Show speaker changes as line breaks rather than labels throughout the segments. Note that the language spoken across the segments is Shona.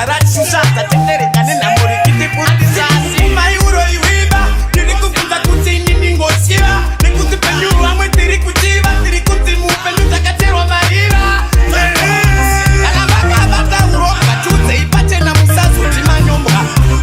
zarashusha zateterekane na murikiti putisasi mayuro iwiba tiri kufunza kuti nini ngosiba nekuti penyu vamwe tiri kuchiva tiri kuti mupenyu takacherwa maira kana vakavata uromba chudze ipachena musazoti manyombwa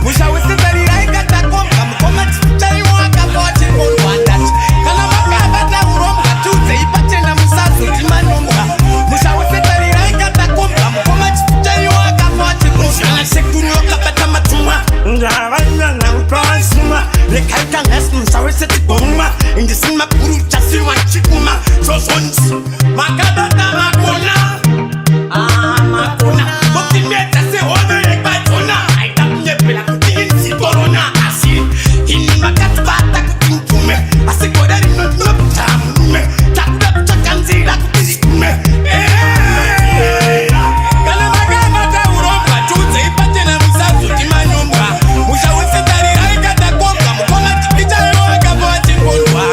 musha wesezarira ikatakomba mukoma chichaiwa akafa wachirikondwa ndati kana vakavata uromba chudze ipachena musazoti manyombwa musha wesezarira ikatakomba mukoma chichaiwa akafa wachirikondwa sekuru wakabata matumwa ngavanyana uprasuma lekaita ngasi musha wesetigomwa indisima kuru chasiwa chikuma zozonzi makabata makona makona optimeta sehono yekbatona aita kunyepela kuti insikorona asi ini makatubata kuti mtume asikora rinonopta murume takuda kuchakanzira kuti zitume kana makabata uromba chudze ipachena musazuti manyombwa musha wesetarira ikatakomba mukoma chipichayo akava achikondwa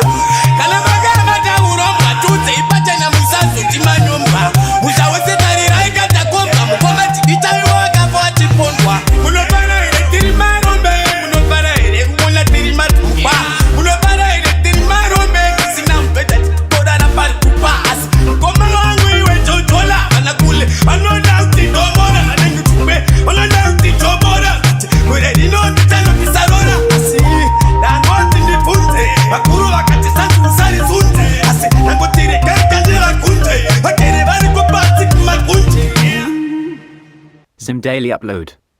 kana makabata uromba chudze ipachena musazuti manyombwa musha wesetarira ikatakomba mukoma chipichayo akava achikondwa munofara here tiri marombe munofara here kuona tiri matumba munofara here tiri marombe kusina mubhedha tikorara pari kupa asi mukoma wangu iwe jojola vana kule vanoda kuti ndobora vanenge tumbe vanoda kuti jobora kure rinondichanobisarora asi ndangoti ndibvunze vakuru vakati sanzi usarizunze asi ndangoti regaikanje vakunje vagere vari kupasi kumakunje.
Zim Daily Upload.